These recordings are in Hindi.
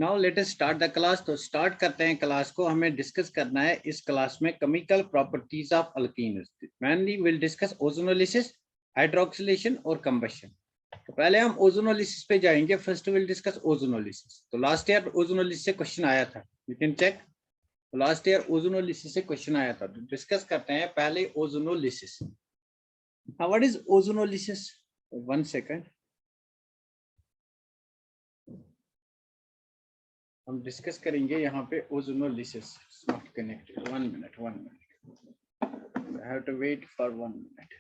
Now let us start the class. तो स्टार्ट करते हैं क्लास को। हमें डिस्कस करना है इस क्लास में chemical properties of alkenes. Mainly will discuss ozonolysis, hydroxylation और कंबशन। तो पहले हम ओजोनोलिसिस पे जाएंगे। First will discuss ozonolysis. तो लास्ट ईयर ओजोनोलिसिस से क्वेश्चन आया था, you can check. Last year ozonolysis से क्वेश्चन आया था। तो डिस्कस करते हैं पहले ozonolysis. What is ozonolysis? One second, हम डिस्कस करेंगे यहाँ पे ozonolysis. Not connected, 1 minute, I have to wait for 1 minute.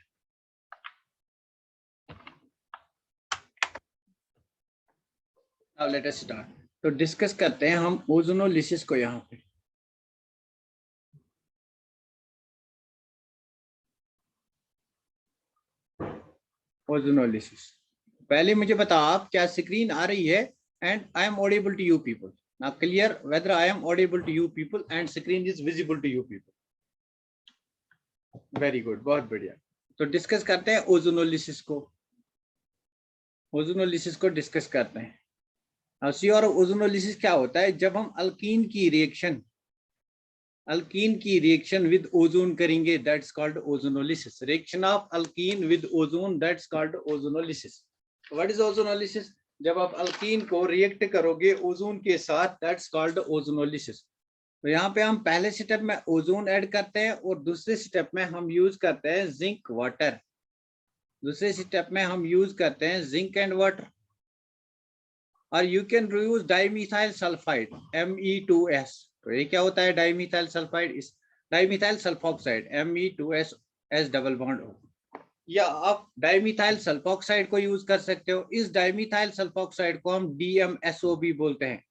Now let us start. तो डिस्कस करते हैं हम ओजोनोलिसिस को। यहाँ पे ओजोनोलिसिस, पहले मुझे बताओ आप क्या स्क्रीन आ रही है and I am audible to you people. Now clear whether I am audible to you people and screen is visible to you people. Very good, बहुत बढ़िया। तो डिस्कस करते हैं ओजोनोलिसिस को। ओजोनोलिसिस को डिस्कस करते हैं। और ओजोनोलिसिस क्या होता है? जब हम अल्कीन की रिएक्शन विद ओजोन करेंगे, that's called ozonolysis. Reaction of alkyne with ozone, that's called ozonolysis. What is ozonolysis? जब आप अल्कीन को रिएक्ट करोगे ओजोन के साथ, दैट्स कॉल्ड ओजोनोलिसिस। तो यहाँ पे हम पहले स्टेप में ओजोन ऐड करते हैं और दूसरे स्टेप में हम यूज करते हैं जिंक वाटर। दूसरे स्टेप में हम यूज करते हैं जिंक एंड वाटर। और you can use dimethyl sulphide, Me2S। तो ये क्या होता है डाइमिथाइल सल्फाइड? इस dimethyl sulphoxide, Me2S double bond O। या आप डाइमिथाइल सल्फोक्साइड को यूज कर सकते हो। इस डाइमिथाइल सल्फोक्साइड को हम DMSO भी बोलते हैं।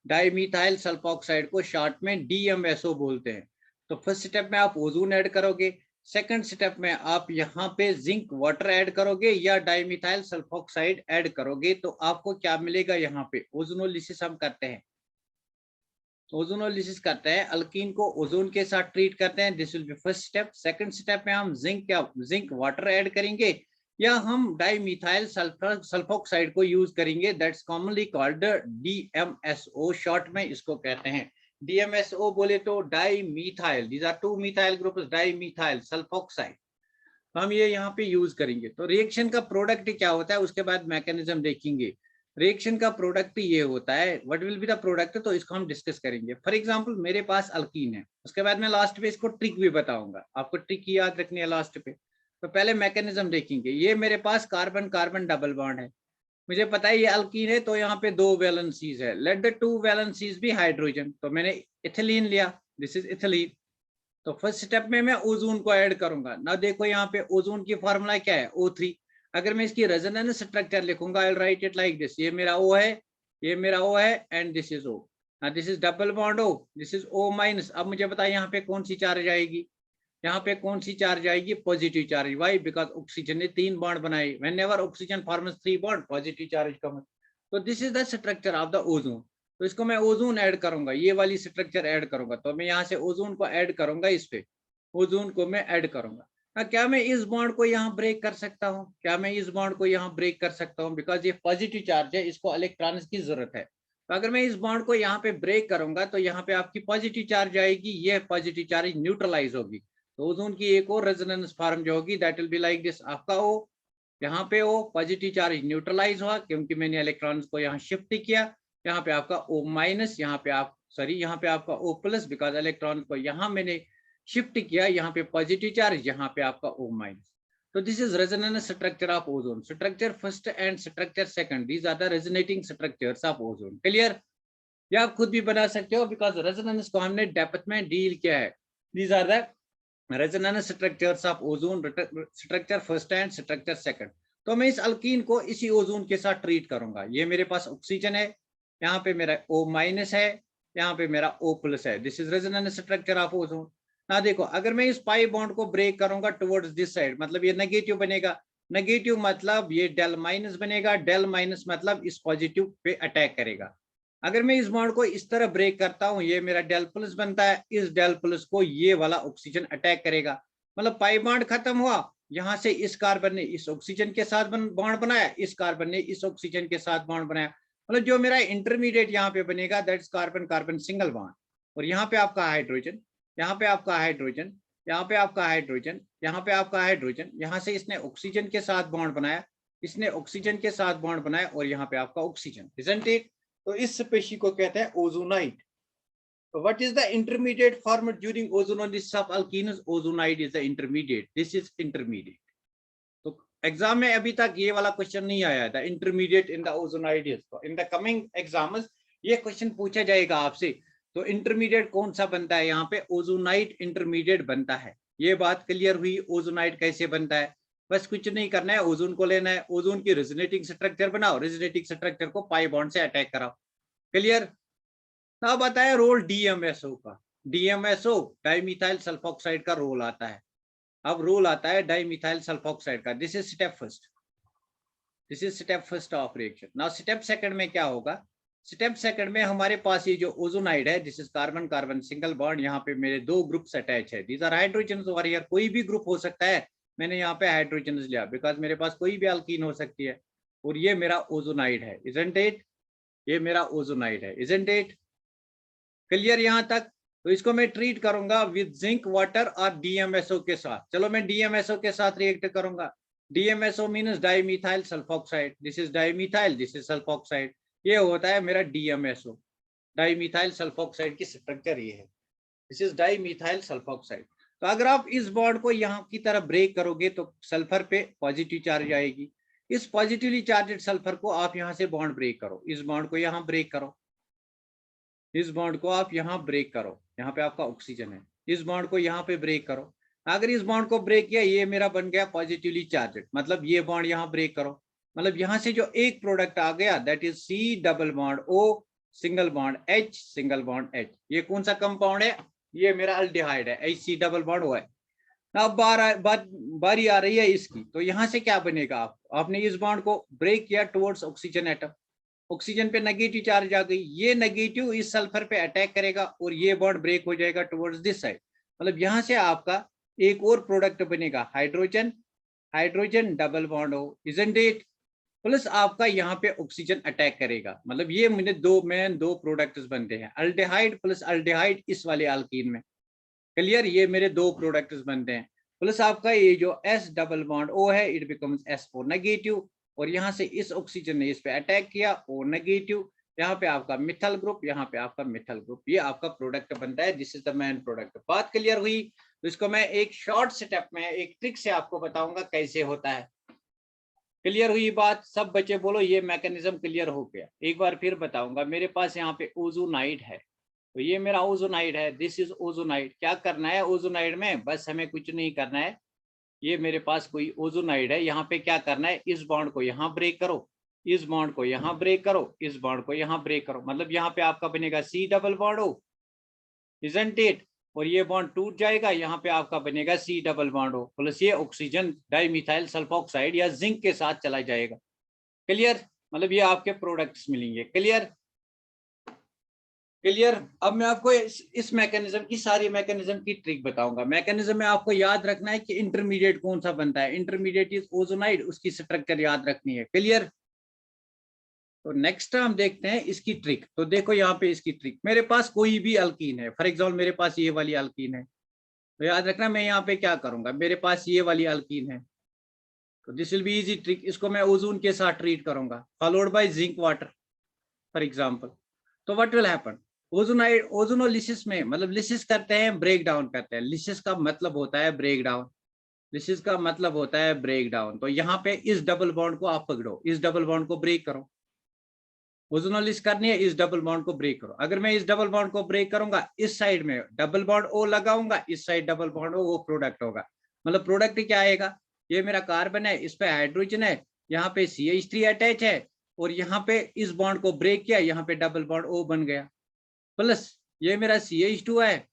डाइमिथाइल सल्फोक्साइड को शॉर्ट में DMSO बोलते हैं। तो फर्स्ट स्टेप में आप ओजोन ऐड करोगे, सेकंड स्टेप में आप यहाँ पे जिंक वाटर ऐड करोगे या डाइमिथाइल सल्फोक्साइड ऐड करोगे, तो आपको क्या मिलेगा? यहाँ पे ओजोनोलिसिस हम करते हैं। ओजोनोलिसिस करते हैं, अल्कीन को ओजोन के साथ ट्रीट करते हैं। This will be first step. Second step में हम जिंक वाटर ऐड करेंगे या हम डाइमिथाइल सल्फोक्साइड को यूज करेंगे। That's commonly called DMSO, short में इसको कहते हैं। DMSO बोले तो dimethyl, these are two methyl groups, dimethyl sulfoxide. हम ये यहाँ पे यूज करेंगे। तो रिएक्शन का प्रोडक्ट क्या होता है, उसके बाद मैकेनिज्म देखेंगे। रिएक्शन का प्रोडक्ट ये होता है, what will be the product, तो इसको हम डिस्कस करेंगे। फॉर एग्जांपल मेरे पास अल्कीन है, उसके बाद मैं लास्ट पे इसको ट्रिक भी बताऊंगा। आपको ट्रिक याद रखनी है लास्ट पे। तो पहले मैकेनिज्म देखेंगे। ये मेरे पास कार्बन कार्बन डबल बॉन्ड है, मुझे पता है ये अल्कीन है, तो यहाँ पे 2 वैलेंसीज है। लेट द 2 वैलेंसीज भी हाइड्रोजन। तो मैंने इथिलीन लिया, दिस इज इथिलीन। तो फर्स्ट स्टेप में मैं ओजोन को ऐड करूंगा ना। देखो यहाँ पे ओजोन की फॉर्मूला क्या है? O3। अगर मैं इसकी रेजोनेंस स्ट्रक्चर लिखूंगा, I will write it like this. ये मेरा O है, ये मेरा O है and this is O। This is double bond O, this is O minus. अब मुझे बताया यहाँ पे कौन सी चार्ज आएगी? यहाँ पे कौन सी चार्ज आएगी? Positive charge. Why? Because oxygen ने 3 बॉन्ड बनाए। Whenever oxygen forms 3 bond, positive charge come. तो this is the structure of the ozone. तो इसको मैं ओजोन ऐड करूंगा, ये वाली स्ट्रक्चर ऐड करूंगा। तो मैं यहाँ से ओजोन को ऐड करूंगा, इस पे ओजोन को मैं ऐड करूंगा। क्या मैं इस बॉन्ड को यहाँ ब्रेक कर सकता हूँ? क्या मैं इस बॉन्ड को यहाँ ब्रेक कर सकता हूँ? बिकॉज ये पॉजिटिव चार्ज है, इसको इलेक्ट्रॉन्स की जरूरत है। तो अगर मैं इस बॉन्ड को यहाँ पे ब्रेक करूंगा तो यहाँ पे आपकी पॉजिटिव चार्ज आएगी, ये पॉजिटिव चार्ज न्यूट्रलाइज होगी। तो ओजोन की एक और रेजोनेंस फॉर्म जो होगी, that will be like this. आपका O, यहाँ पे O पॉजिटिव चार्ज न्यूट्रलाइज हुआ क्योंकि मैंने इलेक्ट्रॉन्स को यहाँ शिफ्ट किया। यहाँ पे आपका O माइनस, यहाँ पे यहाँ पे आपका O प्लस, बिकॉज इलेक्ट्रॉन को यहाँ मैंने शिफ्ट किया। यहाँ पे पॉजिटिव चार्ज, यहाँ पे आपका O माइनस। तो this is resonance structure of ozone. Structure first and structure second, these are the resonating structures of ozone. Clear? या आप खुद भी बना सकते हो, बिकॉज रेजोनेंस को हमने डेप्थ में डील किया है। These are the resonance structures of ozone, structure first and structure second. तो मैं इस अल्कीन को इसी ओजोन के साथ ट्रीट करूंगा। ये मेरे पास ऑक्सीजन है, यहाँ पे मेरा O माइनस है, यहाँ पे मेरा O प्लस है। This is resonance structure of ozone. ना देखो, अगर मैं इस पाई बॉन्ड को ब्रेक करूंगा टुवर्ड्स दिस साइड, मतलब ये नेगेटिव बनेगा। नेगेटिव मतलब ये डेल माइनस बनेगा। डेल माइनस मतलब इस पॉजिटिव पे अटैक करेगा। अगर मैं इस बॉन्ड को इस तरह ब्रेक करता हूं, ये मेरा डेल प्लस बनता है। इस डेल प्लस को ये वाला ऑक्सीजन अटैक करेगा, मतलब पाई बॉन्ड खत्म हुआ। यहाँ से इस कार्बन ने इस ऑक्सीजन के साथ बॉन्ड बनाया, इस कार्बन ने इस ऑक्सीजन के साथ बॉन्ड बनाया, मतलब जो मेरा इंटरमीडिएट यहाँ पे बनेगा that's carbon carbon single bond, और यहाँ पे आपका हाइड्रोजन, यहाँ पे आपका हाइड्रोजन, यहाँ पे आपका हाइड्रोजन, यहाँ पे आपका हाइड्रोजन, यहाँ से इसने ऑक्सीजन के साथ बॉन्ड बनाया, इसने ऑक्सीजन के साथ बॉन्ड बनाया, और यहाँ पे आपका ऑक्सीजन, इजंट इट? तो इस स्पीशीज को कहते हैं ozonide. So what is the intermediate formed during ozonolysis of alkenes? Ozonide is the intermediate. This is intermediate. तो एग्जाम में अभी तक ये वाला क्वेश्चन नहीं आया था, intermediate in the ozonide. In the coming exams ये क्वेश्चन पूछा जाएगा आपसे। तो इंटरमीडिएट कौन सा बनता है? यहाँ पे ओजोनाइड इंटरमीडिएट बनता है। ये बात क्लियर हुई, ओजोनाइड कैसे बनता है। बस कुछ नहीं करना है, ओजोन को लेना है, ओजोन की रेजोनेटिंग स्ट्रक्चर बनाओ, रेजोनेटिंग स्ट्रक्चर को पाई बॉन्ड से अटैक कराओ। क्लियर? अब बताया रोल डीएमएसओ का। डीएमएसओ डाइमिथाइल सल्फोक्साइड का रोल आता है। अब रोल आता है डाइमिथाइल सल्फोक्साइड का। This is step first, this is step first of reaction. Now step second में क्या होगा? स्टेप सेकंड में हमारे पास ये जो ओजोनाइड है, this is carbon carbon single bond, यहाँ पे मेरे दो ग्रुप्स अटैच है। These are hydrogen over here. कोई भी ग्रुप हो सकता है, मैंने यहाँ पे हाइड्रोजन लिया बिकॉज मेरे पास कोई भी अल्कीन हो सकती है, और ये मेरा ओजोनाइड है, इजंट इट? ये मेरा ओजोनाइड है, इजंट इट? क्लियर यहाँ तक? तो इसको मैं ट्रीट करूंगा विद जिंक वाटर और डीएमएसओ के साथ। चलो मैं डीएमएसओ के साथ रिएक्ट करूंगा। DMSO means dimethyl sulphoxide. This is dimethyl, this is sulphoxide. ये होता है मेरा डीएमएसओ, डाइमिथाइल सल्फोक्साइड की स्ट्रक्चर ये है। This is dimethyl sulphoxide. तो अगर आप इस बॉन्ड को यहाँ की तरफ ब्रेक करोगे तो सल्फर पे पॉजिटिव चार्ज आएगी। इस पॉजिटिवली चार्जेड सल्फर को आप यहाँ से बॉन्ड ब्रेक करो, इस बॉन्ड को यहाँ ब्रेक करो, इस बॉन्ड को आप यहाँ ब्रेक करो, यहाँ पे आपका ऑक्सीजन है, इस बॉन्ड को यहाँ पे ब्रेक करो। अगर इस बॉन्ड को ब्रेक किया, ये मेरा बन गया पॉजिटिवली चार्जेड, मतलब ये बॉन्ड यहाँ ब्रेक करो, मतलब यहाँ से जो एक प्रोडक्ट आ गया that is C double bond O single bond H single bond H. ये कौन सा कंपाउंड है? ये मेरा अल्डिहाइड है, H C double bond O है। अब बारी आ रही है इसकी। तो यहाँ से क्या बनेगा? आपने इस बॉन्ड को ब्रेक किया टुवर्ड्स ऑक्सीजन एटम, ऑक्सीजन पे नेगेटिव चार्ज आ गई, ये नेगेटिव इस सल्फर पे अटैक करेगा और ये बॉन्ड ब्रेक हो जाएगा टुवर्ड्स दिस साइड। मतलब यहाँ से आपका एक और प्रोडक्ट बनेगा, हाइड्रोजन हाइड्रोजन डबल बॉन्ड हो, इजंट इट? प्लस आपका यहाँ पे ऑक्सीजन अटैक करेगा। मतलब ये मुझे दो प्रोडक्ट्स बनते हैं, अल्डिहाइड प्लस अल्डिहाइड इस वाले अल्कीन में। क्लियर? ये मेरे दो प्रोडक्ट्स बनते हैं। प्लस आपका ये जो एस डबल बॉन्ड ओ है, इट बिकम्स S4 नेगेटिव, और यहाँ से इस ऑक्सीजन ने इस पे अटैक किया, O नेगेटिव, यहाँ पे आपका मिथाइल ग्रुप, यहाँ पे आपका मिथाइल ग्रुप, ये आपका प्रोडक्ट बनता है। This is the main product. बात क्लियर हुई? तो इसको मैं एक शॉर्ट स्टेप में एक ट्रिक से आपको बताऊंगा कैसे होता है। क्लियर हुई बात? सब बच्चे बोलो ये मैकेनिज्म क्लियर हो गया। एक बार फिर बताऊंगा। मेरे पास यहाँ पे ओजोनाइड है, तो ये मेरा ओजोनाइड है, दिस इज ओजोनाइड। क्या करना है ओजोनाइड में? बस हमें कुछ नहीं करना है। ये मेरे पास कोई ओजोनाइड है, यहाँ पे क्या करना है? इस बॉन्ड को यहाँ ब्रेक करो, इस बॉन्ड को यहाँ ब्रेक करो, इस बॉन्ड को यहाँ ब्रेक करो, मतलब यहाँ पे आपका बनेगा C double bond O, isn't it? और ये बॉन्ड टूट जाएगा, यहाँ पे आपका बनेगा C double bond O, plus ये ऑक्सीजन डाइमिथाइल सल्फोक्साइड या जिंक के साथ चला जाएगा। क्लियर? मतलब ये आपके प्रोडक्ट्स मिलेंगे। क्लियर? क्लियर? अब मैं आपको इस मैकेनिज्म की, सारी मैकेनिज्म की ट्रिक बताऊंगा। मैकेनिज्म में आपको याद रखना है कि इंटरमीडिएट कौन सा बनता है। इंटरमीडिएट इज ओजोनाइड, उसकी स्ट्रक्चर याद रखनी है। क्लियर? तो नेक्स्ट हम देखते हैं इसकी ट्रिक। तो देखो यहाँ पे इसकी ट्रिक, मेरे पास कोई भी अल्कीन है, फॉर एग्जाम्पल मेरे पास ये वाली अल्कीन है, तो याद रखना मैं यहाँ पे क्या करूंगा, मेरे पास ये वाली अल्कीन है, तो this will be easy trick. इसको मैं ओजोन के साथ ट्रीट करूंगा, followed by zinc water for example. तो what will happen? Ozonide ozonolysis में, मतलब लिसिस करते हैं, ब्रेक डाउन करते हैं। लिसिस का मतलब होता है ब्रेक डाउन, लिसिस का मतलब होता है ब्रेक डाउन। तो यहाँ पे इस डबल बॉन्ड को आप पकड़ो, इस डबल बॉन्ड को ब्रेक करो। ओजोनोलिस करनी है, इस डबल बॉन्ड को ब्रेक करो। अगर मैं इस डबल बॉन्ड को ब्रेक करूंगा, इस साइड में डबल बॉन्ड ओ लगाऊंगा, इस साइड डबल बॉन्ड ओ, वो प्रोडक्ट होगा। मतलब प्रोडक्ट क्या आएगा? ये मेरा कार्बन है, इस पे हाइड्रोजन है, यहाँ पे CH3 अटैच है, और यहाँ पे इस बॉन्ड को ब्रेक किया, यहाँ पे डबल बॉन्ड ओ बन गया। प्लस ये मेरा CH2 है,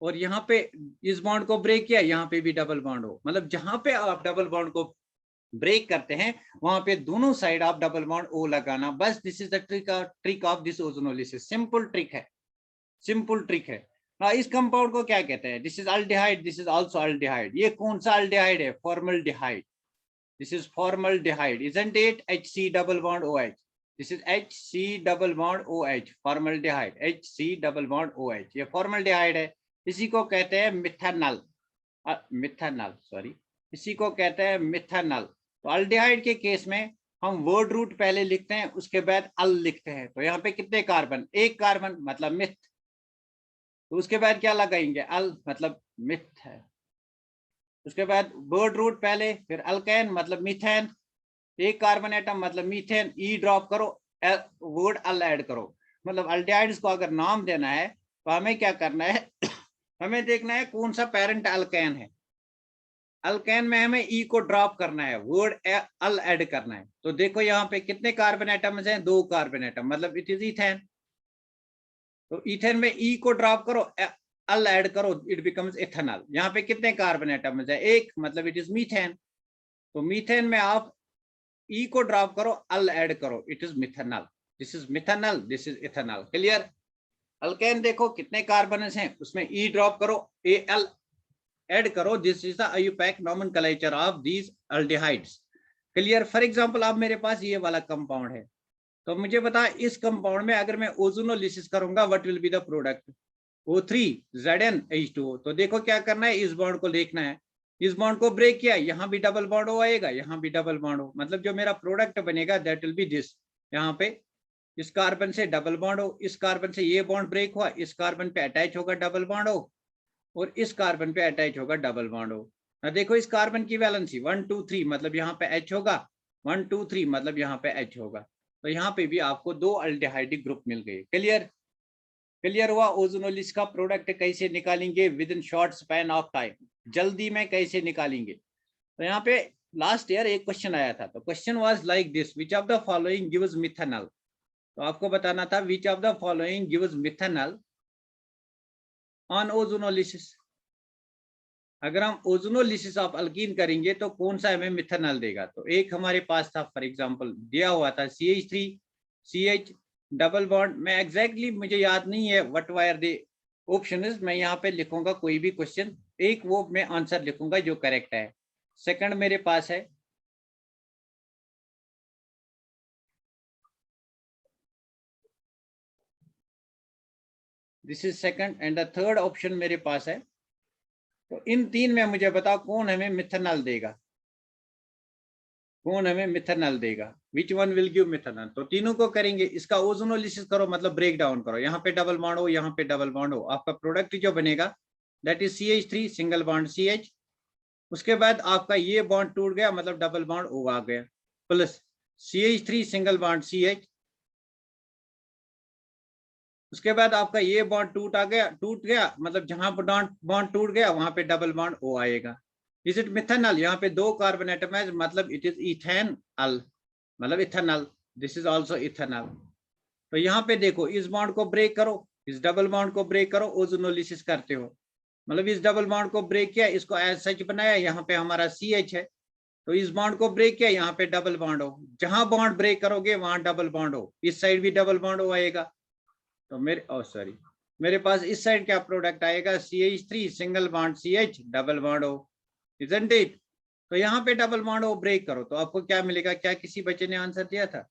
और यहाँ पे इस बॉन्ड को ब्रेक किया, यहाँ पे भी डबल बॉन्ड हो। मतलब जहां पे आप डबल बॉन्ड को ब्रेक करते हैं वहां पे दोनों साइड आप डबल बॉन्ड ओ लगाना। बस this is the trick of this ozonolysis. Simple trick है, सिंपल ट्रिक है। इस कंपाउंड को क्या कहते हैं? This is aldehyde, this is also aldehyde. ये कौन सा अल्डिहाइड है? Formaldehyde. This is formaldehyde, isn't it? HC double bond OH, this is HC double bond OH, formaldehyde, HC double bond OH, ये फॉर्मल्डिहाइड है। इसी को कहते हैं मिथेनॉल, मिथेनॉल सॉरी, इसी को कहते हैं मिथेनॉल। तो अल्डिहाइड के केस में हम वर्ड रूट पहले लिखते हैं, उसके बाद अल लिखते हैं। तो यहाँ पे कितने कार्बन, एक कार्बन मतलब मिथ, तो उसके बाद क्या लगाएंगे, अल मतलब मिथ है। उसके बाद वर्ड रूट पहले, फिर अल्केन मतलब मीथेन, एक कार्बन एटम मतलब मीथेन, ई ड्रॉप करो, वर्ड अल ऐड करो। मतलब अल्डिहाइड्स को अगर नाम देना है तो हमें क्या करना है हमें देखना है कौन सा पेरेंट अल्केन है। अल्केन में हमें ई को ड्रॉप करना है, वर्ड अल ऐड करना है। तो देखो यहाँ पे कितने कार्बन एटम्स हैं, 2 कार्बन एटम, मतलब इट इज इथेन। तो इथेन में ई को ड्रॉप करो, अल ऐड करो, इट बिकम्स इथेनॉल। यहाँ पे कितने कार्बन एटम्स है, 1, मतलब इट इज मीथेन। तो मीथेन में आप ई को ड्रॉप करो, अल ऐड करो, it is methanol. This is methanol, this is ethanol. Clear. Alkane देखो कितने कार्बन हैं, उसमें ई ड्रॉप करो, Al ऐड करो, this is the IUPAC nomenclature of these aldehydes. Clear. For example अब मेरे पास ये वाला कंपाउंड है, तो मुझे बता इस कंपाउंड में अगर मैं ओजोनोलिसिस करूंगा, what will be the product, O3ZnH2O। तो देखो क्या करना है, इस बॉन्ड को देखना है, इस बॉन्ड को ब्रेक किया, यहाँ भी डबल बॉन्ड हो आएगा, यहाँ भी डबल बॉन्ड हो, मतलब जो मेरा प्रोडक्ट बनेगा दैट विल बी दिस। यहाँ पे इस कार्बन से डबल बॉन्ड हो, इस कार्बन से ये बॉन्ड ब्रेक हुआ, इस कार्बन पे अटैच होगा डबल बॉन्ड हो, और इस कार्बन पे अटैच होगा डबल बॉन्ड हो। ना देखो इस कार्बन की वैलेंसी 1 2 3, मतलब यहाँ पे H होगा, 1 2 3 मतलब यहाँ पे H होगा। तो यहाँ पे भी आपको 2 अल्डिहाइडिक ग्रुप मिल गए। क्लियर। क्लियर हुआ। ओजोनोलिस का प्रोडक्ट कैसे निकालेंगे with in short span of time, जल्दी में कैसे निकालेंगे। तो यहाँ पे लास्ट ईयर एक क्वेश्चन आया था, तो question was like this, which of the following gives methanol. तो आपको बताना था which of the following gives methanol on ozonolysis. अगर हम ओजोनोलिसिस ऑफ अल्कीन करेंगे तो कौन सा हमें मिथेनॉल देगा। तो एक हमारे पास था, फॉर एग्जांपल दिया हुआ था CH3 CH डबल बॉन्ड, मैं एग्जैक्टली मुझे याद नहीं है what wire the option is, मैं यहाँ पे लिखूंगा कोई भी क्वेश्चन, एक वो मैं आंसर लिखूंगा जो करेक्ट है। सेकंड मेरे पास है this is second, and the third option मेरे पास है। तो इन तीन में मुझे बताओ कौन हमें मिथेनॉल देगा, कौन हमें मिथेनॉल देगा, which one will give methanol. तो तीनों को करेंगे, इसका ओजोनोलिसिस करो, मतलब ब्रेक डाउन करो, यहाँ पे डबल बॉन्ड हो, यहाँ पे डबल बॉन्ड हो, आपका प्रोडक्ट जो बनेगा that is CH3 single bond CH। उसके बाद आपका ये बॉन्ड टूट गया, मतलब डबल बॉन्ड O आ गया, plus CH3 single bond CH। उसके बाद आपका ये बॉन्ड टूट गया, मतलब जहां बॉन्ड टूट गया वहां पे डबल बॉन्ड O आएगा। इज इट मिथेनॉल, यहाँ पे 2 कार्बन एटम है, मतलब इट इज इथेनॉल, मतलब ethanol, this is also ethanol. तो यहाँ पे देखो इस बॉन्ड को ब्रेक करो, इस डबल बॉन्ड को ब्रेक करो, ओजोनोलिसिस करते हो, मतलब इस डबल बॉन्ड को ब्रेक किया, इसको एज सच बनाया, यहाँ पे हमारा CH है, तो इस बॉन्ड को ब्रेक किया, यहाँ पे डबल बॉन्ड हो, जहां बॉन्ड ब्रेक करोगे वहां डबल बॉन्ड हो, इस साइड भी डबल बॉन्ड हो आएगा। तो मेरे पास इस साइड क्या प्रोडक्ट आएगा, CH3 single bond CH double bond हो, इजंट इट। तो यहाँ पे डबल बॉन्ड हो ब्रेक करो तो आपको क्या मिलेगा, क्या किसी बच्चे ने आंसर दिया था।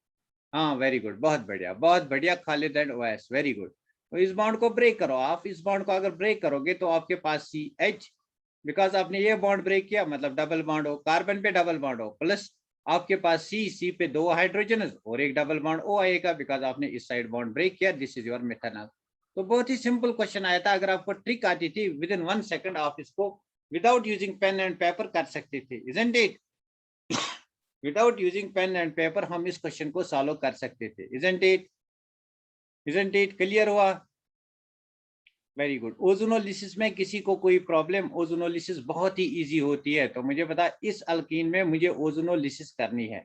हाँ वेरी गुड, बहुत बढ़िया Khalid and Owais, very good. तो इस बॉन्ड को ब्रेक करो, आप इस बॉन्ड को अगर ब्रेक करोगे तो आपके पास CH, बिकॉज आपने ये बॉन्ड ब्रेक किया, मतलब डबल बॉन्ड हो, कार्बन पे डबल बॉन्ड हो, प्लस आपके पास C पे 2 हाइड्रोजन और एक डबल बॉन्ड O आएगा, बिकॉज आपने इस साइड बॉन्ड ब्रेक किया, दिस इज योर मिथेनॉल। तो बहुत ही सिंपल क्वेश्चन आया था, अगर आपको ट्रिक आती थी विद इन 1 सेकंड आप इसको without using pen and paper कर सकते थे, isn't it. Without using pen and paper हम इस क्वेश्चन को सॉल्व कर सकते थे, isn't it, isn't it. Clear हुआ, वेरी गुड। ओजोनोलिसिस में किसी को कोई प्रॉब्लम, ओजोनोलिसिस बहुत ही इजी होती है। तो मुझे बता इस अल्कीन में मुझे ओजोनोलिसिस करनी है,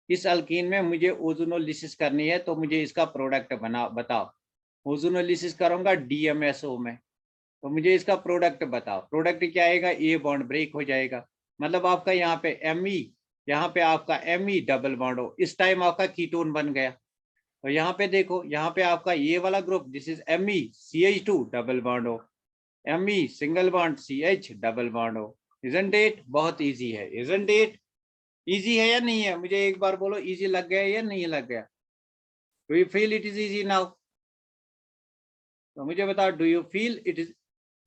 इस अल्कीन में मुझे ओजोनोलिसिस करनी है, तो मुझे इसका प्रोडक्ट बना बताओ। ओजोनोलिसिस करूंगा DMSO में, तो मुझे इसका प्रोडक्ट बताओ, प्रोडक्ट क्या आएगा, ये बॉन्ड ब्रेक हो जाएगा, मतलब आपका यहाँ पे Me, यहाँ पे आपका Me डबल बॉन्ड हो, इस टाइम आपका कीटोन बन गया। तो यहाँ पे देखो, यहाँ पे आपका ये वाला group this is Me CH2 double bond हो, Me single bond CH double bond हो, इजंट इट। बहुत इजी है, इजंट इट। इजी है या नहीं है, मुझे एक बार बोलो, इजी लग गया या नहीं लग गया। Do you feel it is easy now? तो मुझे बताओ, do you feel it is?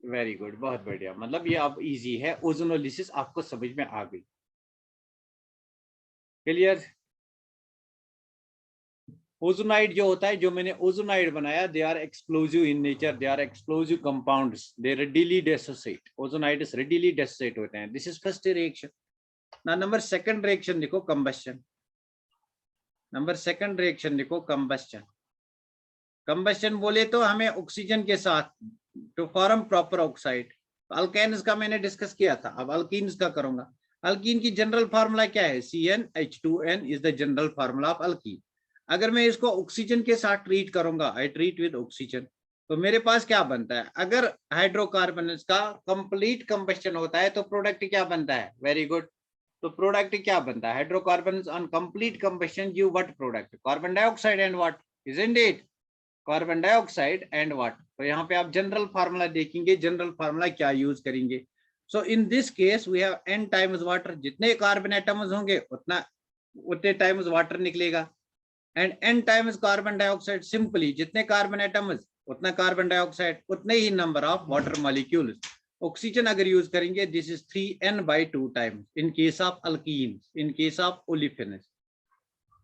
Very good, बहुत बढ़िया, मतलब ये अब इजी है, ओजोनोलिसिस आपको समझ में आ गई। क्लियर? ओजोनाइड जो होता है, जो मैंने ओजोनाइड बनाया, they are explosive in nature, they are explosive compounds, they readily dissociate, ozonides readily dissociate होते हैं। This is first reaction. ना नंबर सेकंड रिएक्शन देखो, कंबस्शन। नंबर सेकंड रिएक्शन देखो, कंबस्शन। कंबस्शन बोले तो हमें ऑक्सीजन के साथ to form proper oxide. Alkanes का मैंने डिस्कस किया था, अब अल्कीन्स का करूंगा। अल्कीन की जनरल फार्मूला क्या है? CnH2n is the general formula of alkyne. अगर मैं इसको ऑक्सीजन के साथ ट्रीट करूंगा, आई ट्रीट विद ऑक्सीजन, तो मेरे पास क्या बनता है? अगर हाइड्रोकार्बन का कंप्लीट कंबस्शन होता है तो प्रोडक्ट क्या बनता है? Very good. तो प्रोडक्ट क्या बनता है? Hydrocarbon on complete combustion give what product? Carbon dioxide and what? Isn't it? Carbon dioxide and what? तो यहाँ पे आप जनरल फार्मूला देखेंगे, जनरल फार्मूला क्या यूज करेंगे। So in this case we have n times water, जितने कार्बन एटम्स होंगे उतने टाइम्स वाटर निकलेगा, and n times carbon dioxide, simply जितने कार्बन एटम्स उतना कार्बन डाइऑक्साइड, उतने ही number of water molecules. Oxygen अगर यूज करेंगे, this is 3n/2 times in case of alkyne, in case of olefins,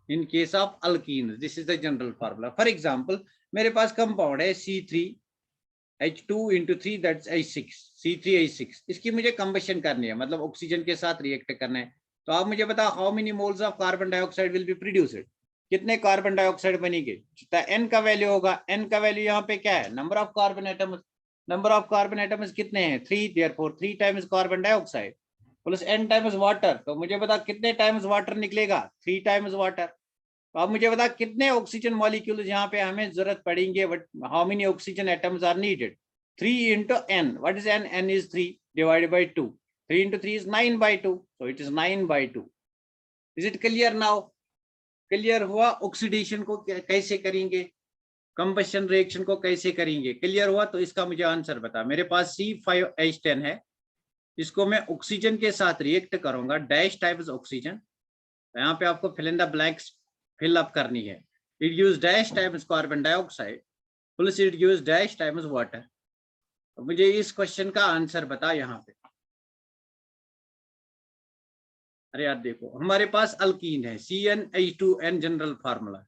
in case of alkyne. This is the general formula. For example, मेरे पास कंपाउंड है C3H2 into 3, that's H6, C3H6। इसकी मुझे कंबशन करनी है, मतलब ऑक्सीजन के साथ रिएक्ट करना है। तो आप मुझे बताओ, how many moles of carbon dioxide will be produced? कितने कार्बन डाइऑक्साइड बनेंगे? जितना n का वैल्यू होगा, n का वैल्यू यहाँ पे क्या है? Number of carbon atoms. Number of carbon atoms कितने हैं? 3, therefore 3 times carbon dioxide plus n times water. तो मुझे बता कितने टाइम्स वाटर निकलेगा? 3 टाइम्स वाटर। तो आप मुझे बता कितने ऑक्सीजन मॉलिक्यूल्स यहाँ पे हमें जरूरत पड़ेंगे? How many oxygen atoms are needed? 3 into n. What is n? n is 3 divided by 2. 3 into 3 is 9/2. So it is 9/2. Is it clear now? Clear हुआ? ऑक्सीडेशन को कैसे करेंगे, कंबशन रिएक्शन को कैसे करेंगे? क्लियर हुआ? तो इसका मुझे आंसर बता। मेरे पास C5H10 है, इसको मैं ऑक्सीजन के साथ रिएक्ट करूंगा, डैश टाइप्स ऑक्सीजन। यहाँ पे आपको fill in the blanks fill up करनी है। It gives dash times carbon dioxide plus it gives dash times water. मुझे इस क्वेश्चन का आंसर बता यहाँ पे। अरे यार देखो, हमारे पास अल्कीन है, CnH2n जनरल फार्मूला।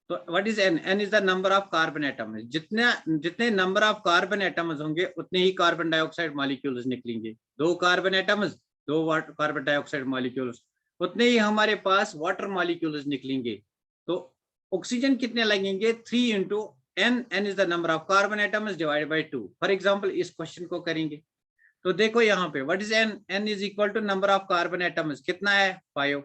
तो what is n? n is the number of carbon atom. जितने नंबर ऑफ कार्बन एटम्स होंगे उतने ही कार्बन डाइऑक्साइड मॉलिक्यूल्स निकलेंगे। 2 carbon atoms, 2 carbon dioxide molecules, उतने ही हमारे पास वाटर मॉलिक्यूल्स निकलेंगे। तो ऑक्सीजन कितने लगेंगे? 3 into n, n is the number of carbon atoms divided by 2। For example इस क्वेश्चन को करेंगे तो देखो यहाँ पे what is n? n is equal to number of carbon atoms, कितना है? 5।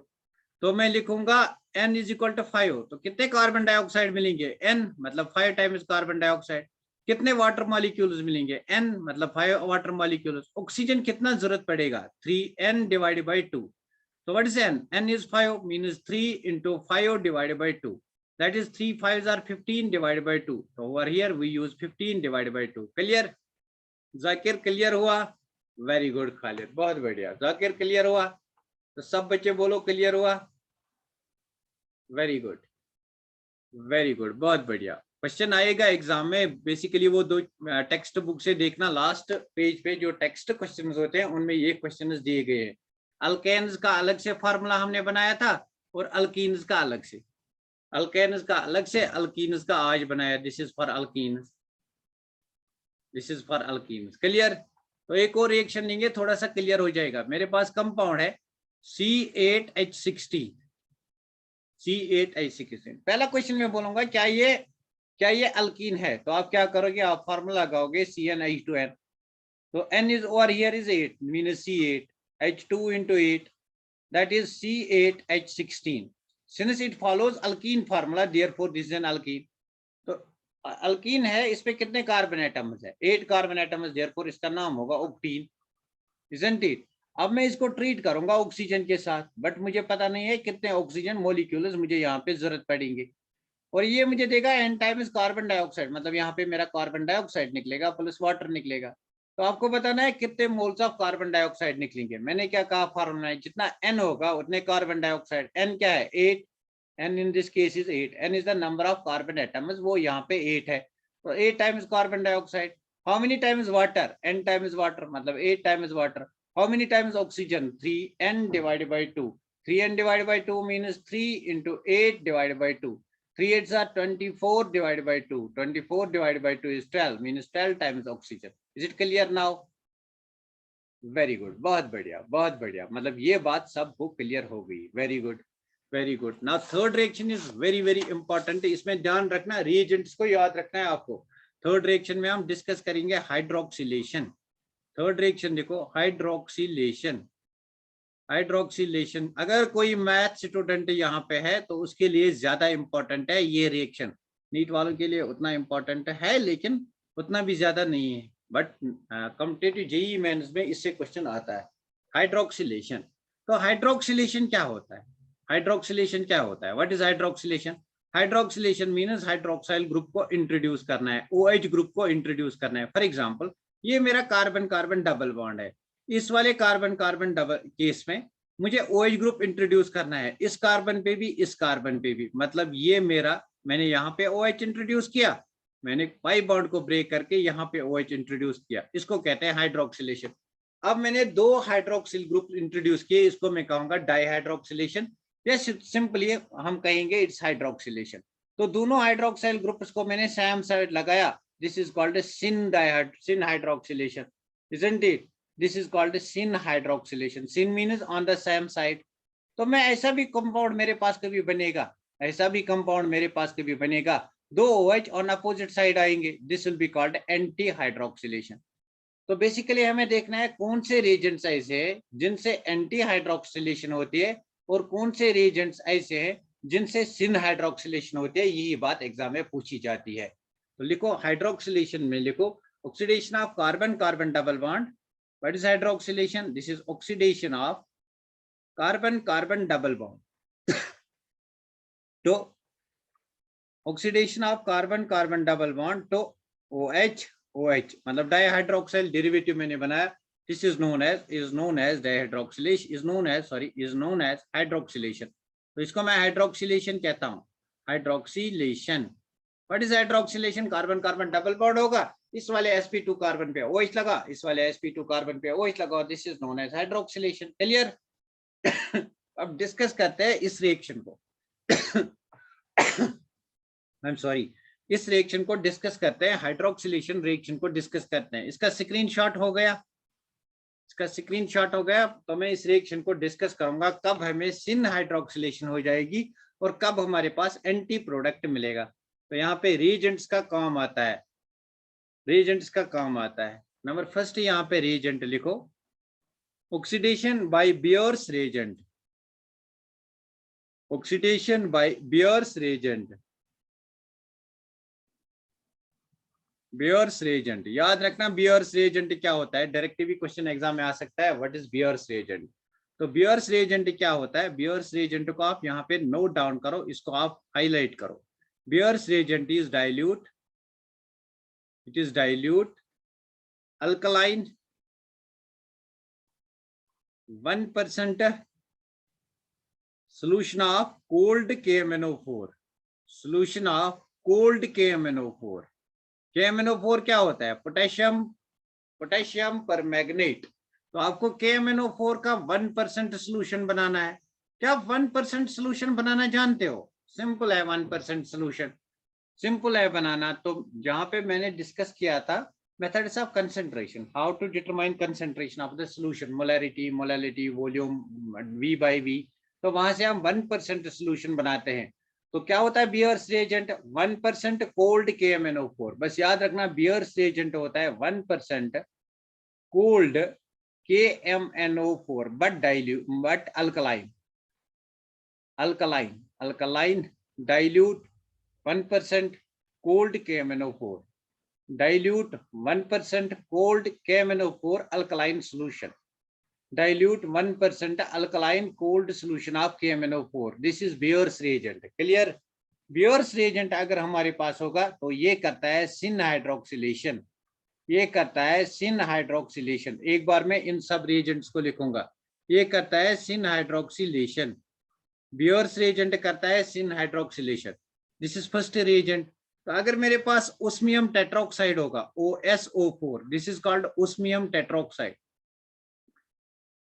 तो मैं लिखूंगा n इज इक्वल टू 5। तो कितने कार्बन डाइऑक्साइड मिलेंगे? n मतलब 5 टाइम्स कार्बन डाइऑक्साइड। कितने वाटर मॉलिक्यूल्स मिलेंगे? n मतलब 5 वाटर मॉलिक्यूल्स। ऑक्सीजन कितना जरूरत पड़ेगा? 3n divided by 2। तो what is n? n is 5 means 3 into 5 divided by 2. That is 3 5s are 15 divided by 2. So over here we use 15 divided by 2. Clear? Zakir clear हुआ? वेरी गुड खालिद, बहुत बढ़िया। जाकिर क्लियर हुआ? तो सब बच्चे बोलो क्लियर हुआ। वेरी गुड, वेरी गुड, बहुत बढ़िया। क्वेश्चन आएगा एग्जाम में, बेसिकली वो 2 टेक्स्ट बुक से देखना, लास्ट पेज पे जो टेक्स्ट क्वेश्चंस होते हैं उनमें ये क्वेश्चंस दिए गए हैं। अल्केन्स का अलग से फार्मूला हमने बनाया था और अल्कीन्स का अलग से, अल्केन्स का अलग से, अल्कीन्स का आज बनाया। This is for alkenes, this is for alkenes. Clear? तो एक और रिएक्शन लेंगे, थोड़ा सा क्लियर हो जाएगा। मेरे पास कंपाउंड है C8H16, C8H16। पहला क्वेश्चन में बोलूंगा क्या ये अल्कीन है? तो आप क्या करोगे? आप फार्मूला लगाओगे CnH2n। तो n is over here is 8, means C8, H2 into 8, that is C8H16. Since it follows alkene formula, therefore this is an alkene. तो अल्कीन है, इस पे कितने कार्बन एटम्स है? 8 कार्बन एटम्स, देयरफॉर इसका नाम होगा ऑक्टीन, इजंट इट? अब मैं इसको ट्रीट करूंगा ऑक्सीजन के साथ, बट मुझे पता नहीं है कितने ऑक्सीजन मॉलिक्यूल्स मुझे यहाँ पे जरूरत पड़ेंगे। और ये मुझे देगा n टाइम्स कार्बन डाइऑक्साइड, मतलब यहाँ पे मेरा कार्बन डाइऑक्साइड निकलेगा प्लस वाटर निकलेगा। तो आपको बताना है कितने मोल्स ऑफ कार्बन डाइऑक्साइड निकलेंगे। मैंने क्या कहा फार्मूला है, जितना n होगा उतने कार्बन डाइऑक्साइड। n क्या है? 8, n in this case is 8, n is the number of carbon atoms, वो यहाँ पे 8 है, तो 8 times carbon dioxide. How many times water? n times water, मतलब 8 times water. How many times oxygen? 3, n divided by 2. 3n divided by 2 means 3 into 8 divided by 2. 3 8s are 24 divided by 2. 24 divided by 2 is 12, means 12 times oxygen. Is it clear now? Very good, बहुत बढ़िया बहुत बढ़िया, मतलब ये बात सबको क्लियर हो गई. Very good very good. Now third reaction is very very important. इसमें ध्यान रखना, रिएजेंट्स को याद रखना है आपको. थर्ड रिएक्शन में हम डिस्कस करेंगे हाइड्रोक्सिलेशन. थर्ड रिएक्शन देखो, हाइड्रोक्सिलेशन. हाइड्रोक्सिलेशन अगर कोई मैथ स्टूडेंट यहाँ पे है तो उसके लिए ज्यादा इंपॉर्टेंट है ये रिएक्शन. नीट वालों के लिए उतना इंपॉर्टेंट है लेकिन उतना भी ज्यादा नहीं है, बट कॉम्पिटिटिव जेईई मेंस में इससे क्वेश्चन आता है. हाइड्रोक्सिलेशन. तो हाइड्रोक्सिलेशन क्या होता है? हाइड्रोक्सिलेशन क्या होता है? What is hydroxylation? Hydroxylation means hydroxyl group को इंट्रोड्यूस करना है, OH ग्रुप को इंट्रोड्यूस करना है. फॉर एग्जांपल ये मेरा कार्बन कार्बन डबल बॉन्ड है. इस वाले कार्बन कार्बन डबल केस में मुझे OH ग्रुप इंट्रोड्यूस करना है, इस कार्बन पे भी इस कार्बन पे भी. मतलब ये मेरा, मैंने यहाँ पे OH इंट्रोड्यूस किया, मैंने पाई बॉन्ड को ब्रेक करके यहाँ पे OH इंट्रोड्यूस किया, इसको कहते हैं हाइड्रोक्सिलेशन. अब मैंने दो हाइड्रोक्सिल ग्रुप इंट्रोड्यूस किए, इसको मैं कहूंगा डाइहाइड्रोक्सिलेशन, या सिंपली हम कहेंगे इट्स हाइड्रोक्सिलेशन. तो दोनों हाइड्रोक्साइल ग्रुप्स को मैंने सेम साइड लगाया, this is called syn hydroxylation, isn't it? This is called syn hydroxylation. Syn means on the same side. तो मैं ऐसा भी कंपाउंड मेरे पास कभी बनेगा, ऐसा भी कंपाउंड मेरे पास कभी बनेगा, दो OH ऑन अपोजिट साइड आएंगे, this will be called anti hydroxylation. तो बेसिकली हमें देखना है कौन से रिएजेंट्स ऐसे हैं जिनसे एंटी हाइड्रोक्सिलेशन होती है और कौन से रिएजेंट्स ऐसे हैं जिनसे सिन हाइड्रोक्सिलेशन होती है. यही बात एग्जाम में पूछी जाती है. तो लिखो हाइड्रोक्सिलेशन में, लिखो oxidation of carbon carbon double bond. What is hydroxylation? This is oxidation of carbon carbon double bond. तो oxidation of carbon carbon double bond तो OH मतलब डाइहाइड्रोक्साइल डेरिवेटिव मैंने बनाया. This is known as dihydroxylation, is known as hydroxylation. तो इसको मैं हाइड्रोक्सिलेशन कहता हूँ, hydroxylation. What is hydroxylation? Carbon carbon double bond होगा, इस वाले sp2 कार्बन पे OH लगा, इस वाले sp2 कार्बन पे OH लगा, this is known as hydroxylation. Clear? अब डिस्कस करते हैं इस रिएक्शन को. आई एम सॉरी, इस रिएक्शन को डिस्कस करते हैं, हाइड्रोक्सिलेशन रिएक्शन को डिस्कस करते हैं. इसका स्क्रीनशॉट हो गया, इसका स्क्रीनशॉट हो गया. तो मैं इस रिएक्शन को डिस्कस करूंगा कब हमें सिन हाइड्रोक्सिलेशन हो जाएगी और कब हमारे पास एंटी प्रोडक्ट मिलेगा. तो यहाँ पे रिएजेंट्स का काम आता है, रिएजेंट्स का काम आता है. नंबर फर्स्ट यहाँ पे रिएजेंट लिखो, oxidation by Baeyer's reagent. Oxidation by Baeyer's reagent. Baeyer's reagent याद रखना, बियर्स रिएजेंट क्या होता है, डायरेक्ट भी क्वेश्चन एग्जाम में आ सकता है. What is Baeyer's reagent? तो बियर्स रिएजेंट क्या होता है? बियर्स रिएजेंट को आप यहाँ पे नोट डाउन करो, इसको आप हाईलाइट करो. Baeyer's reagent is dilute, it is dilute alkaline 1% solution of cold KMnO4, solution of cold KMnO4. KMnO4 क्या होता है? पोटेशियम, पोटेशियम पर मैग्नेट. तो आपको KMnO4 का 1% सोल्यूशन बनाना है. क्या आप 1% सोल्यूशन बनाना जानते हो? सिंपल है 1% सोल्यूशन, सिंपल है बनाना. तो जहां पे मैंने डिस्कस किया था methods of concentration, how to determine concentration of the solution, molarity, molality, volume, V/V. तो वहां से हम 1% सोल्यूशन बनाते हैं. तो क्या होता है बियर्स रिएजेंट? 1% cold KMnO4. बस याद रखना बियर्स रिएजेंट होता है 1% cold KMnO4 but dilute, but alkaline, alkaline, alkaline dilute 1% cold KMnO4, dilute 1% cold KMnO4 alkaline solution, dilute 1% alkaline cold solution of KMnO4. This is Beer's reagent. Clear? Beer's reagent अगर हमारे पास होगा तो ये करता है सिन हाइड्रोक्सिलेशन, ये करता है सिन हाइड्रोक्सिलेशन. एक बार मैं इन सब रिएजेंट्स को लिखूंगा. ये करता है सिन हाइड्रोक्सिलेशन, बियर्स रिएजेंट करता है syn hydroxylation, this is first reagent. तो अगर मेरे पास ओस्मियम टेट्रोक्साइड होगा OSO4, this is called osmium tetroxide,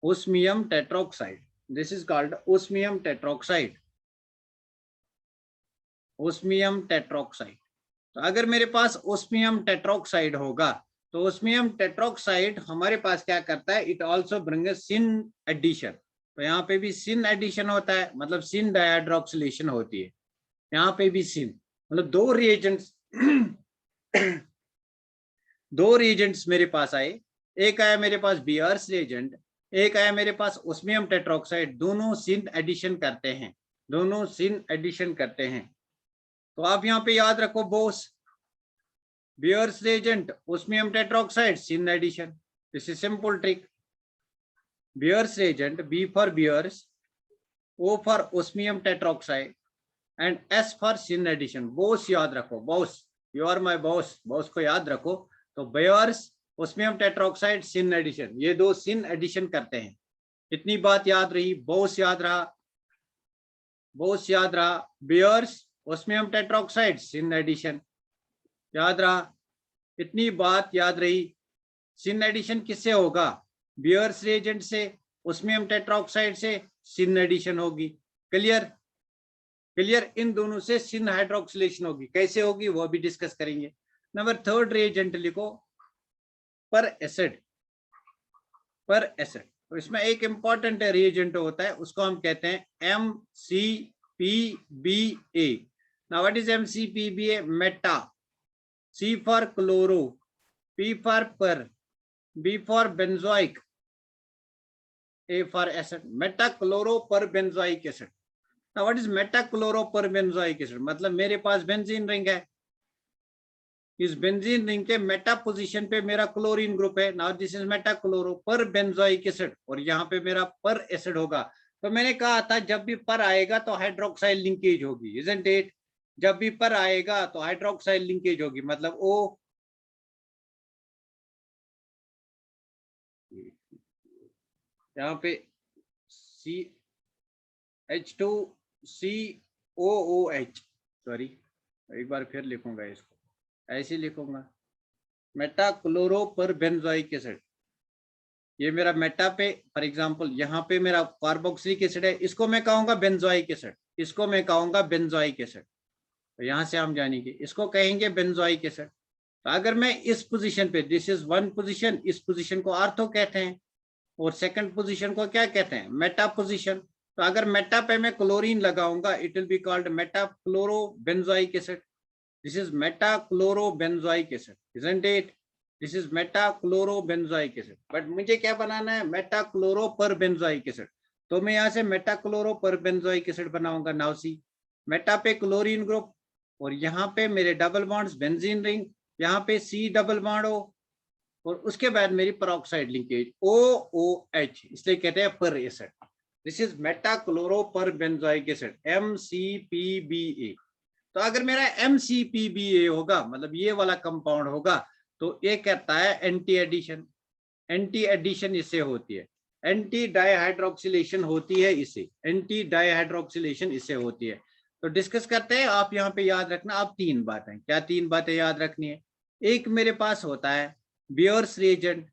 osmium tetroxide, this is called osmium tetroxide, osmium tetroxide. तो अगर मेरे पास ओस्मियम टेट्रोक्साइड होगा तो ओस्मियम टेट्रोक्साइड हमारे पास क्या करता है, it also bring syn addition. तो यहाँ पे भी सिन एडिशन होता है, मतलब सिन डाइहाइड्रोक्सिलेशन होती है, यहाँ पे भी सिन, मतलब दो रिएजेंट्स दो रिएजेंट्स मेरे पास आए, एक आया मेरे पास बियर्स रिएजेंट, एक आया मेरे पास ओस्मियम टेट्रोक्साइड, दोनों सिन एडिशन करते हैं, दोनों सिन एडिशन करते हैं। तो आप यहाँ पे याद रखो BOS, Baeyer's reagent, osmium tetroxide, syn addition, this is simple trick. Baeyer's reagent, B for Baeyer's, O for osmium tetroxide and S for syn addition. BOS याद रखो, BOS, you are my boss, boss को याद रखो। तो Baeyer's, osmium tetroxide, syn addition, ये दो सिन एडिशन करते हैं। इतनी बात याद रही, बोस याद रहा, बोस याद रहा, Baeyer's, osmium tetroxide, syn addition याद रहा, इतनी बात याद रही। सिन एडिशन किससे होगा, बियर्स रिएजेंट से, ओस्मियम टेट्रोक्साइड से सिन एडिशन होगी। क्लियर, क्लियर, इन दोनों से सिन हाइड्रोक्सिलेशन होगी, कैसे होगी वो भी डिस्कस करेंगे। नंबर थर्ड रिएजेंट लिखो, पर एसिड, पर एसिड। तो इसमें एक इंपॉर्टेंट रिएजेंट होता है, उसको हम कहते हैं MCPBA। Now what is MCPBA, Meta, C for chloro, P for per, B for benzoic, A for acid, metachloroperbenzoic acid। Now what is metachloroperbenzoic acid? मतलब मेरे पास बेंजीन रिंग है, इस बेंजीन रिंग के मेटा पोजीशन पे मेरा क्लोरीन ग्रुप है, now this is meta-chloroperbenzoic acid, और यहाँ पे मेरा पर एसिड होगा। तो मैंने कहा था जब भी पर आएगा तो हाइड्रोक्साइल लिंकेज होगी, इजंट इट? जब भी पर आएगा तो हाइड्रोक्साइल लिंकेज होगी, मतलब O, यहाँ पे CH2COOH, सॉरी एक बार फिर लिखूंगा इसको, ऐसे लिखूंगा, मेटाक्लोरोपरबेंजोइक एसिड। ये मेरा मेटा पे, फॉर एग्जांपल यहाँ पे मेरा कार्बोक्सिलिक एसिड है, इसको मैं कहूंगा बेंजोइक एसिड, इसको मैं कहूंगा बेंजोइक एसिड। तो यहाँ से हम जानेंगे, इसको कहेंगे बेंजोइक एसिड। तो अगर मैं इस पोजीशन पे, दिस इज वन पोजीशन, इस पोजीशन को आर्थो कहते हैं, और सेकंड पोजीशन को क्या कहते हैं, मेटा पोजीशन। तो अगर मेटा पे मैं क्लोरीन लगाऊंगा, it will be called metachlorobenzoic acid, this is metachlorobenzoic acid, isn't it? This is metachlorobenzoic acid, but मुझे क्या बनाना है, मेटाक्लोरोपरबेंजोइक एसिड। तो मैं यहाँ से मेटाक्लोरोपरबेंजोइक एसिड बनाऊंगा। नाउ सी, मेटा पे क्लोरीन ग्रुप, और यहाँ पे मेरे डबल बॉन्ड्स, बेंजीन रिंग, यहाँ पे C डबल बॉन्ड O, और उसके बाद मेरी पेरोक्साइड लिंकेज OOH, इसलिए कहते हैं पर acid. This is meta-chloroperbenzoic acid, MCPBA। तो अगर मेरा MCPBA होगा, मतलब ये वाला कंपाउंड होगा, तो ये कहता है एंटी एडिशन, एंटी एडिशन इससे होती है, एंटी डाइहाइड्रोक्सिलेशन होती है इसे, एंटी डाइहाइड्रोक्सिलेशन इससे होती है। तो डिस्कस करते हैं। आप यहाँ पे याद रखना, आप तीन बातें, क्या तीन बातें याद रखनी है? एक मेरे पास होता है बियर्स रिएजेंट,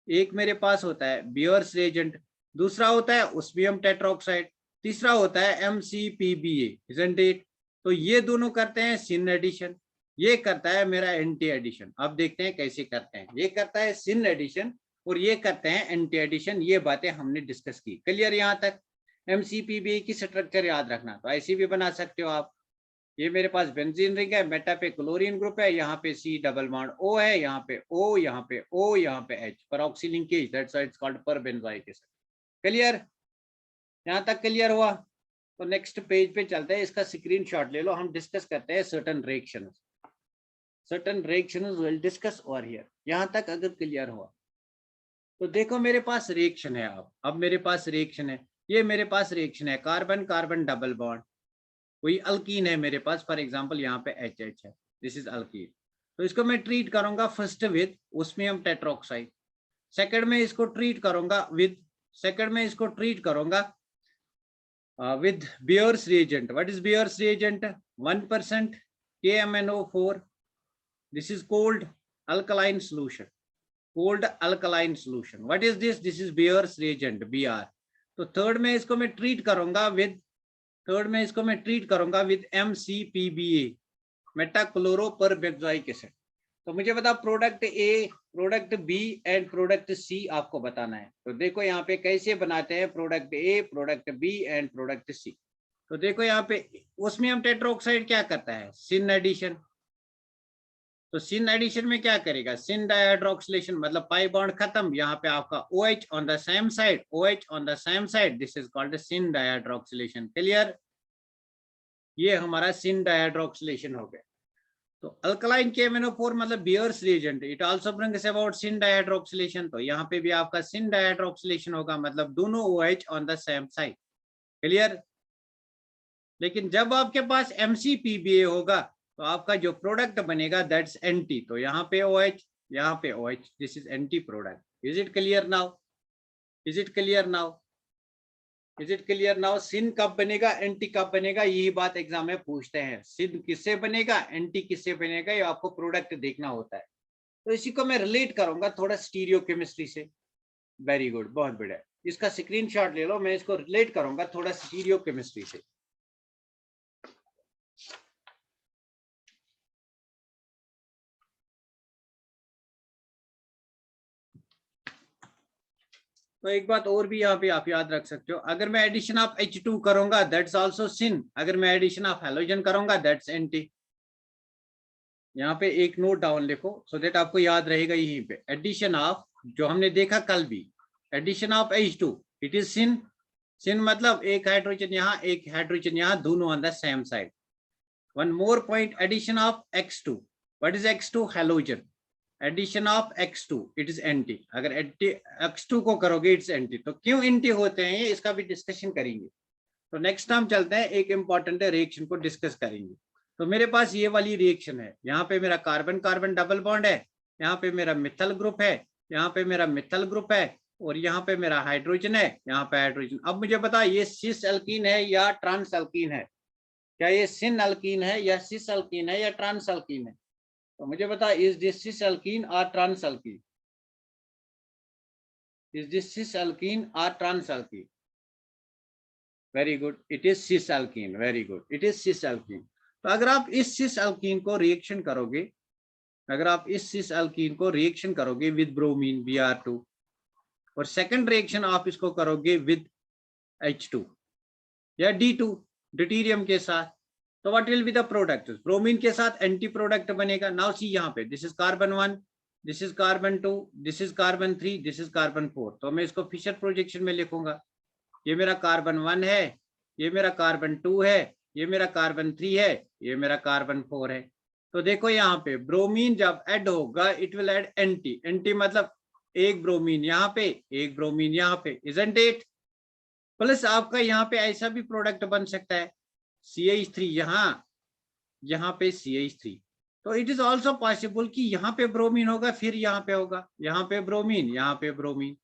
एक मेरे पास होता है बियर्स रिएजेंट, दूसरा होता है ओस्मियम टेट्रोक्साइड, तीसरा होता है MCPBA, इजंट इट? तो ये दोनों करते हैं सिन एडिशन, ये करता है मेरा एंटी एडिशन। अब देखते हैं कैसे करते हैं। ये करता है सिन एडिशन और ये करते हैं एंटी एडिशन। ये बातें हमने डिस्कस की, क्लियर यहाँ तक? MCPBA की स्ट्रक्चर याद रखना, तो ऐसे भी बना सकते हो आप। ये मेरे पास बेंजीन रिंग है, मेटा पे क्लोरीन ग्रुप है, यहाँ पे C डबल बॉन्ड O है, यहाँ पे O, यहाँ पे O, यहाँ पे H, peroxy linkage, that's why it's called perbenzoic acid. Clear? यहाँ तक क्लियर हुआ? तो नेक्स्ट पेज पे चलते हैं, इसका स्क्रीनशॉट ले लो। हम डिस्कस करते हैं certain reactions, certain reactions will discuss over here. यहाँ तक अगर क्लियर हुआ तो देखो मेरे पास रिएक्शन है। अब मेरे पास रिएक्शन है, ये मेरे पास रिएक्शन है, कार्बन कार्बन डबल बॉन्ड, कोई अल्कीन है मेरे पास, फॉर एग्जांपल यहाँ पे HH है, दिस इज अल्कीन। तो इसको मैं ट्रीट करूंगा first with osmium tetroxide, second में इसको ट्रीट करूंगा विद, सेकंड में इसको ट्रीट करूंगा with Beer's reagent. What is Beer's reagent? 1% KMnO4. This is cold alkaline solution. Cold alkaline solution. What is this? This is Beer's reagent, BR. तो थर्ड में इसको मैं ट्रीट करूंगा विद MCPBA, मेटाक्लोरोपरबेंजोइक एसिड. तो मुझे बता product A, product B and product C आपको बताना है. तो देखो यहाँ पे कैसे बनाते हैं product A, product B and product C. तो देखो यहाँ पे उसमें हम टेट्राऑक्साइड क्या करता है, सिन एडिशन. तो सिन एडिशन में क्या करेगा, सिन डाइहाइड्रोक्सिलेशन, मतलब पाई बॉन्ड खत्म, यहाँ पे आपका OH on the same side, OH on the same side, this is called syn dihydroxylation. Clear? ये हमारा सिन डाइहाइड्रोक्सिलेशन हो गया. तो अल्कलाइन KMnO4 मतलब Beer's reagent, it also brings about syn dihydroxylation. तो यहाँ पे भी आपका सिन डाइहाइड्रोक्सिलेशन होगा, मतलब दोनों OH on the same side. Clear? लेकिन जब आपके पास MCPBA होगा तो आपका जो प्रोडक्ट बनेगा दैट्स एंटी. तो यहाँ पे OH, यहाँ पे OH, this is anti product. Is it clear now? Is it clear now? Is it clear now? Syn कब बनेगा, एंटी कब बनेगा, यही बात एग्जाम में पूछते हैं. सिन किससे बनेगा, एंटी किससे बनेगा, ये आपको प्रोडक्ट देखना होता है. तो इसी को मैं रिलेट करूंगा थोड़ा स्टीरियो केमिस्ट्री से. वेरी गुड, बहुत बढ़िया. इसका स्क्रीनशॉट ले लो, मैं इसको रिलेट करूंगा थोड़ा स्टीरियो केमिस्ट्री से. तो एक बात और भी यहाँ पे आप याद रख सकते हो, अगर मैं एडिशन ऑफ H2 करूंगा दैट्स आल्सो सिन, अगर मैं एडिशन ऑफ हैलोजन करूंगा दैट्स एंटी. यहाँ पे एक नोट डाउन लिखो सो दैट आपको याद रहेगा. यहीं पे एडिशन ऑफ, जो हमने देखा कल भी, addition of H2 it is syn. Syn मतलब एक हाइड्रोजन यहाँ, एक हाइड्रोजन यहाँ, दोनों on the same side. One more point, addition of X2. What is X2? Halogen. Addition of X2 it is anti. अगर X2 को करोगे इट्स एंटी. तो क्यों एंटी होते हैं ये, इसका भी डिस्कशन करेंगे. तो नेक्स्ट टाइम चलते हैं, एक इंपॉर्टेंट रिएक्शन को डिस्कस करेंगे. तो मेरे पास ये वाली रिएक्शन है, यहाँ पे मेरा कार्बन कार्बन डबल बॉन्ड है, यहाँ पे मेरा मिथल ग्रुप है, यहाँ पे मेरा मिथल ग्रुप है, और यहाँ पे मेरा हाइड्रोजन है, यहाँ पे हाइड्रोजन. अब मुझे बता ये सिस अल्कीन है या ट्रांस अल्कीन है, क्या ये सिन अल्कीन है या सिस अल्कीन है या ट्रांस अल्कीन है. तो मुझे बता, इज दिस सिस अल्कीन और trans alkene, is this cis alkene और trans alkene. Very good, it is cis alkene. Very good, it is cis alkene. तो अगर आप इस सिस अल्कीन को रिएक्शन करोगे, अगर आप इस सिस अल्कीन को रिएक्शन करोगे विद ब्रोमीन Br2, और सेकंड रिएक्शन आप इसको करोगे विद H2 या D2 ड्यूटेरियम के साथ, तो what will be the product? Bromine के साथ एंटी प्रोडक्ट बनेगा. नाउ सी यहाँ पे, this is carbon 1, this is carbon 2, this is carbon 3, this is carbon 4. तो मैं इसको फिशर प्रोजेक्शन में लिखूंगा. ये मेरा कार्बन 1 है, ये मेरा कार्बन 2 है, ये मेरा कार्बन 3 है, ये मेरा कार्बन 4 है. तो देखो यहाँ पे ब्रोमीन जब ऐड होगा it will add anti. Anti मतलब एक ब्रोमीन यहाँ पे, एक ब्रोमीन यहाँ पे, इजंट इट? प्लस आपका यहाँ पे ऐसा भी प्रोडक्ट बन सकता है, CH3 यहाँ पे CH3. तो इट इज ऑल्सो पॉसिबल कि यहाँ पे ब्रोमीन होगा, फिर यहाँ पे होगा, यहाँ पे ब्रोमीन, यहाँ पे ब्रोमीन,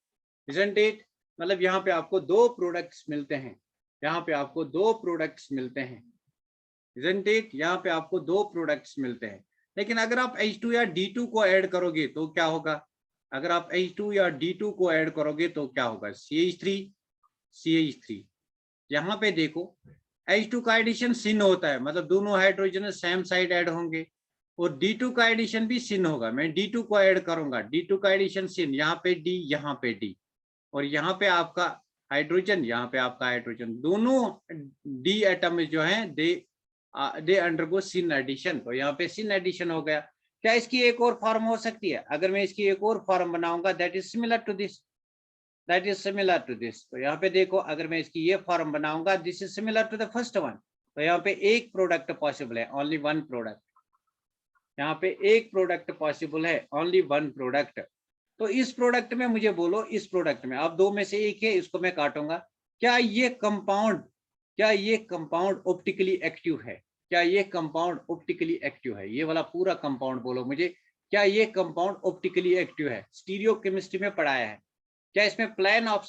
इजंट इट? मतलब यहाँ पे आपको दो प्रोडक्ट्स मिलते हैं, यहाँ पे आपको दो प्रोडक्ट्स मिलते हैं, इजंट इट? यहाँ पे आपको दो प्रोडक्ट्स मिलते हैं. लेकिन अगर आप H2 या D2 को ऐड करोगे तो क्या होगा? अगर आप H2 या D2 को ऐड करोगे तो क्या होगा? CH3. यहाँ पे देखो H2 का एडिशन सिन होता है, मतलब दोनों हाइड्रोजन सेम साइड ऐड होंगे, और D2 का एडिशन भी सिन होगा. मैं D2 को ऐड करूंगा, D2 का एडिशन सिन, यहाँ पे D, यहाँ पे D, और यहाँ पे आपका हाइड्रोजन, यहाँ पे आपका हाइड्रोजन, दोनों D एटम जो हैं दे अंडरगो सिन एडिशन. तो यहाँ पे सिन एडिशन हो गया. क्या इसकी एक और फॉर्म हो सकती है? अगर मैं इसकी एक और फॉर्म बनाऊंगा that is similar to this, that is similar to this. तो यहाँ पे देखो, अगर मैं इसकी ये फॉर्म बनाऊंगा, this is similar to the first one. तो यहाँ पे एक प्रोडक्ट पॉसिबल है, ओनली वन प्रोडक्ट. यहाँ पे एक प्रोडक्ट पॉसिबल है, ओनली वन प्रोडक्ट. तो इस प्रोडक्ट में मुझे बोलो, इस प्रोडक्ट में अब दो में से एक है, इसको मैं काटूंगा. क्या ये कंपाउंड ऑप्टिकली एक्टिव है? क्या ये कंपाउंड ऑप्टिकली एक्टिव है? ये वाला पूरा कंपाउंड बोलो मुझे, क्या ये कंपाउंड ऑप्टिकली एक्टिव है? स्टीरियो केमिस्ट्री में पढ़ाया है. क्या इसमें प्लेन ऑफ